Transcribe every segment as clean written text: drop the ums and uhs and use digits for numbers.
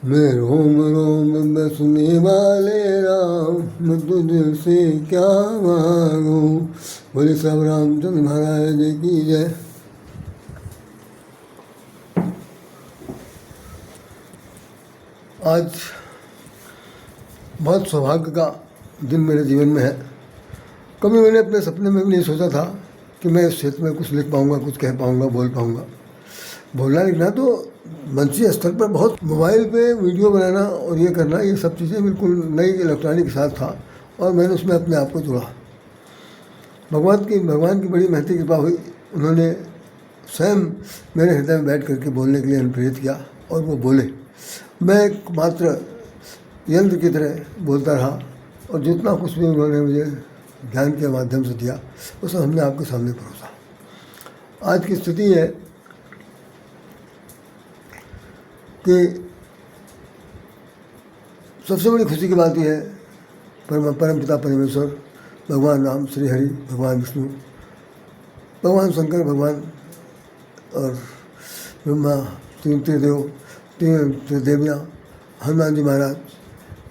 मैं रोम रोम बसने वाले राम, मैं तुझ से क्या मांगूं। बोले सब रामचंद्र महाराज की जय। आज बहुत सौभाग्य का दिन मेरे जीवन में है। कभी मैंने अपने सपने में भी नहीं सोचा था कि मैं इस क्षेत्र में कुछ लिख पाऊँगा, कुछ कह पाऊँगा, बोल पाऊँगा। बोलना लिखना तो मंची स्तर पर बहुत, मोबाइल पे वीडियो बनाना और ये करना, ये सब चीज़ें बिल्कुल नई इलेक्ट्रॉनिक के साथ था और मैंने उसमें अपने आप को जोड़ा। भगवान की बड़ी महती कृपा हुई। उन्होंने स्वयं मेरे हृदय में बैठ करके बोलने के लिए अनुप्रेरित किया और वो बोले। मैं एक मात्र यंत्र की तरह बोलता रहा और जितना कुछ भी उन्होंने मुझे ज्ञान के माध्यम से दिया वो सब हमने आपके सामने परोसा। आज की स्थिति है कि सबसे बड़ी खुशी की बात यह है, परम पिता परमेश्वर, भगवान राम, श्री हरि, भगवान विष्णु, भगवान शंकर, भगवान और ब्रह्मा, तीन त्रिदेव, तीन त्रिदेवियाँ, हनुमान जी महाराज,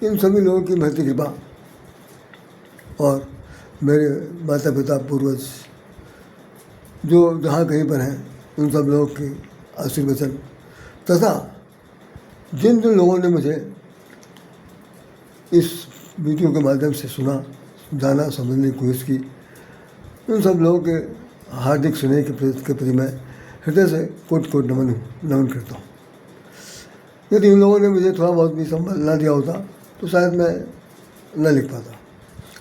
इन सभी लोगों की महती कृपा और मेरे माता पिता पूर्वज जो जहाँ कहीं पर हैं उन सब लोगों की आशीर्वचन तथा जिन जिन लोगों ने मुझे इस वीडियो के माध्यम से सुना, जाना, समझने की कोशिश की, उन सब लोगों के हार्दिक स्नेह के प्रति मैं हृदय से कोटि कोटि नमन करता हूँ। यदि इन लोगों ने मुझे थोड़ा बहुत भी संबल ना दिया होता तो शायद मैं न लिख पाता,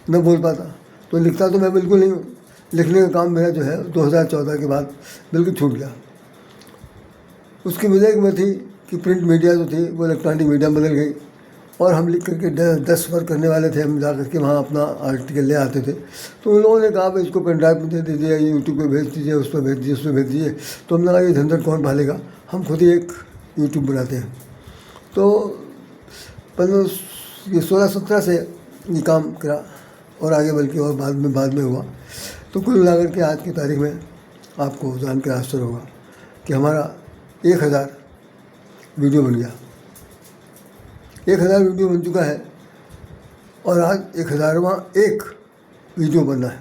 न बोल पाता। तो लिखता तो मैं बिल्कुल नहीं हूँ। लिखने का काम मेरा जो है 2014 के बाद बिल्कुल छूट गया। उसकी वजह एक में थी कि प्रिंट मीडिया जो थी वो इलेक्ट्रॉनिक मीडिया में बदल गई और हम लिख करके 10 वर्क करने वाले थे, हम जा करके वहाँ अपना आर्टिकल ले आते थे। तो उन लोगों ने कहा भाई इसको पेन ड्राइव में दे दीजिए, यूट्यूब पे भेज दीजिए, उस पर भेज दीजिए, उसमें भेज दीजिए। तो हमने कहा ये झंझट कौन पालेगा, हम खुद ही एक यूट्यूब बनाते हैं। तो 16-17 से ये काम करा और आगे बल्कि और बाद में हुआ। तो कुल मिलाकर के आज की तारीख में आपको जान के आश्चर्य होगा कि हमारा 1000 वीडियो बन गया। 1000 वीडियो बन चुका है और आज 1000वां एक वीडियो बनना है।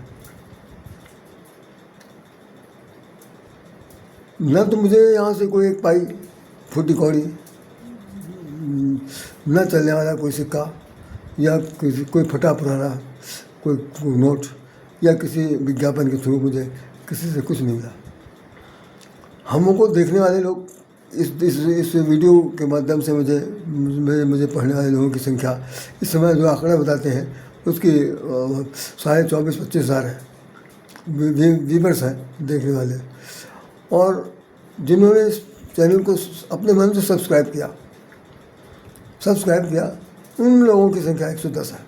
न तो मुझे यहाँ से कोई एक पाई फूटी कौड़ी, न चलने वाला कोई सिक्का या कोई फटा पुराना कोई नोट या किसी विज्ञापन के थ्रू मुझे किसी से कुछ नहीं मिला। हमको देखने वाले लोग इस वीडियो के माध्यम से मुझे पढ़ने वाले लोगों की संख्या इस समय जो आंकड़ा बताते हैं उसकी 24-25 हज़ार है व्यूअर्स हैं देखने वाले। और जिन्होंने इस चैनल को अपने मन से सब्सक्राइब किया उन लोगों की संख्या 110 है।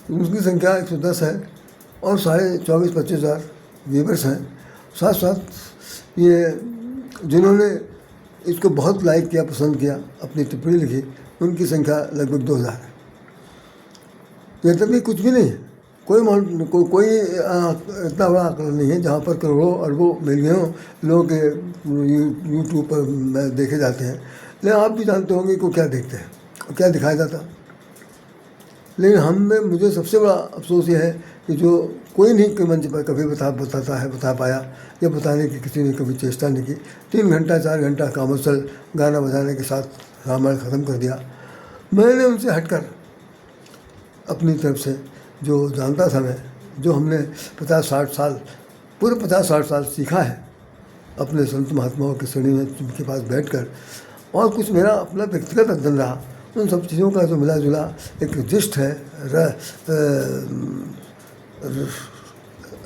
उनकी संख्या 110 है और 24-25 हज़ार व्यूअर्स हैं। साथ साथ ये जिन्होंने इसको बहुत लाइक किया, पसंद किया, अपनी टिप्पणी लिखी, उनकी संख्या लगभग 2000 है। ये तभी कुछ भी नहीं है, कोई इतना बड़ा आंकड़ा नहीं है जहाँ पर करोड़ों अरबों मिलियनों लोग यूट्यूब पर देखे जाते हैं। लेकिन आप भी जानते होंगे कि क्या देखते हैं और क्या दिखाया जाता। लेकिन मुझे सबसे बड़ा अफसोस ये है कि जो कोई नहीं के मंच पर कभी बता पाया या बताने की किसी ने कभी चेष्टा नहीं की। 3 घंटा 4 घंटा कमर्शियल गाना बजाने के साथ रामायण ख़त्म कर दिया। मैंने उनसे हटकर अपनी तरफ से जो जानता था मैं, जो हमने 50-60 साल पूरे 50-60 साल सीखा है अपने संत महात्माओं की श्रेणी में के पास बैठकर, और कुछ मेरा अपना व्यक्तिगत अध्ययन रहा, उन सब चीज़ों का जो मिला जुला एक जिस्ट है,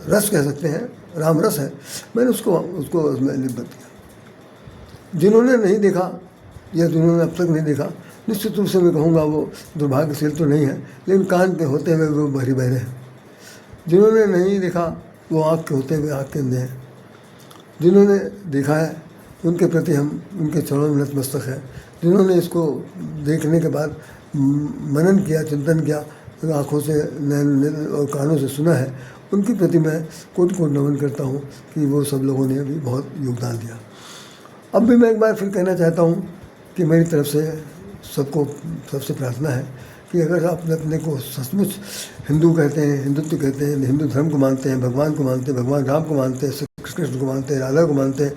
रस कह सकते हैं, राम रस है, मैंने उसको उसमें लिपट दिया। जिन्होंने नहीं देखा या जिन्होंने अब तक नहीं देखा, निश्चित रूप से मैं कहूँगा वो दुर्भाग्यशील तो नहीं है, लेकिन कान पे होते हुए वो बहरे बहरे हैं। जिन्होंने नहीं देखा वो आँख के होते हुए आँख के अंधे हैं। जिन्होंने देखा है उनके प्रति हम उनके चरणों में नतमस्तक है। जिन्होंने इसको देखने के बाद मनन किया, चिंतन किया, आँखों से और कानों से सुना है, उनके प्रति मैं कोटि कोटि नमन करता हूँ कि वो सब लोगों ने भी बहुत योगदान दिया। अब भी मैं एक बार फिर कहना चाहता हूँ कि मेरी तरफ से सबको सबसे प्रार्थना है कि अगर आप अपने को सचमुच हिंदू कहते हैं, हिंदुत्व कहते हैं, हिंदू धर्म को मानते हैं, भगवान को मानते हैं, भगवान राम को मानते हैं, श्री कृष्ण को मानते हैं, राधा को मानते हैं,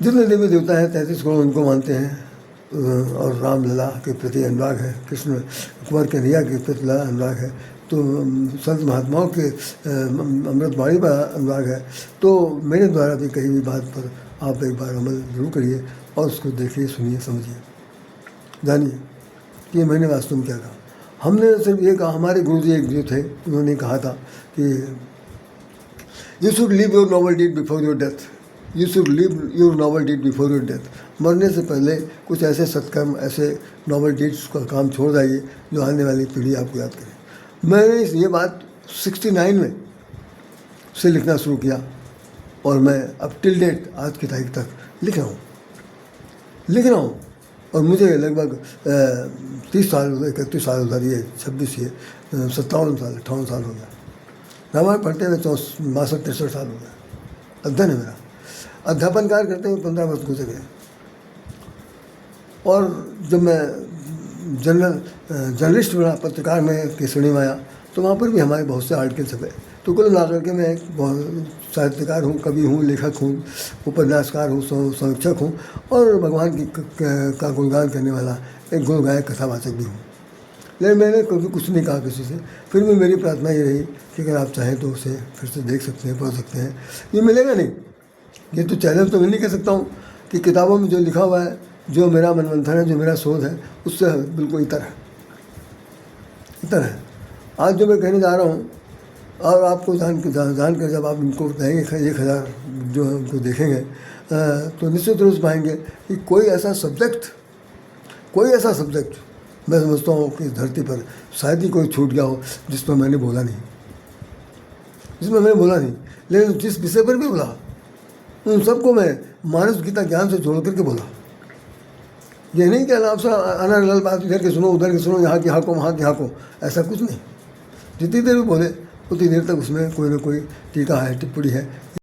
जितने देवी देवता हैं 33 करोड़ उनको मानते हैं, और रामलला के प्रति अनुराग है, कृष्ण कुंवर कन्हैया के प्रति अनुराग है, तो संत महात्माओं के अमृतवाणी पर अनुराग है, तो मेरे द्वारा भी कही हुई बात पर आप एक बार अमल जरूर करिए और उसको देखिए, सुनिए, समझिए, जानिए कि मैंने वास्तव में क्या कहा। हमने सिर्फ ये कहा, हमारे गुरुजी एक जो थे उन्होंने कहा था कि you should leave your noble deed before your death, you should leave your noble deed before your death. मरने से पहले कुछ ऐसे सत्कर्म, ऐसे नॉवल डीड्स का काम छोड़ जाइए जो आने वाली पीढ़ी आपको याद करे। मैंने ये बात 69 में से लिखना शुरू किया और मैं अब टिल डेट आज की तारीख तक लिख रहा हूँ और मुझे लगभग 30 साल हो गए, 31 साल हो गए, 26 ये 57 साल 58 साल हो गया। रामायण पढ़ते हुए 62-63 साल हो गए। अध्ययन है मेरा, अध्यापन कार्य करते हुए 15 वर्ष गुजर गए। और जब मैं जर्नलिस्ट बना, पत्रकार में की श्रेणी में आया, तो वहाँ पर भी हमारे बहुत से आर्टिकल छपे। तो कुल मिलाकर के मैं एक बहुत साहित्यकार हूँ, कवि हूँ, लेखक हूँ, उपन्यासकार हूँ, समीक्षक हूँ और भगवान की का गुणगान करने वाला एक गुणगायक कथावाचक भी हूँ। लेकिन मैंने कभी कुछ नहीं कहा किसी से। फिर भी मेरी प्रार्थना ये रही कि अगर आप चाहें तो उसे फिर से देख सकते हैं, पढ़ सकते हैं। ये मिलेगा नहीं, ये तो चैलेंज तो मैं नहीं कह सकता हूँ कि किताबों में जो लिखा हुआ है, जो मेरा मनमंथन है, जो मेरा शोध है, उससे बिल्कुल इतर है। आज जो मैं कहने जा रहा हूँ और आपको जान कर जब आप इनको देंगे 1000 जो है उनको देखेंगे तो निश्चित रूप से पाएंगे कि कोई ऐसा सब्जेक्ट मैं समझता हूँ कि धरती पर शायद ही कोई छूट गया हो जिसमें मैंने बोला नहीं, लेकिन जिस विषय पर भी बोला उन सबको मैं मानस गीता ज्ञान से जोड़ करके बोला। ये नहीं कि आप सब अनर्गल बात इधर के सुनो, उधर के सुनो, यहाँ की हाँको, वहाँ की हाँको, ऐसा कुछ नहीं। जितनी देर भी बोले उतनी देर तक उसमें कोई ना कोई टीका है, टिप्पणी है,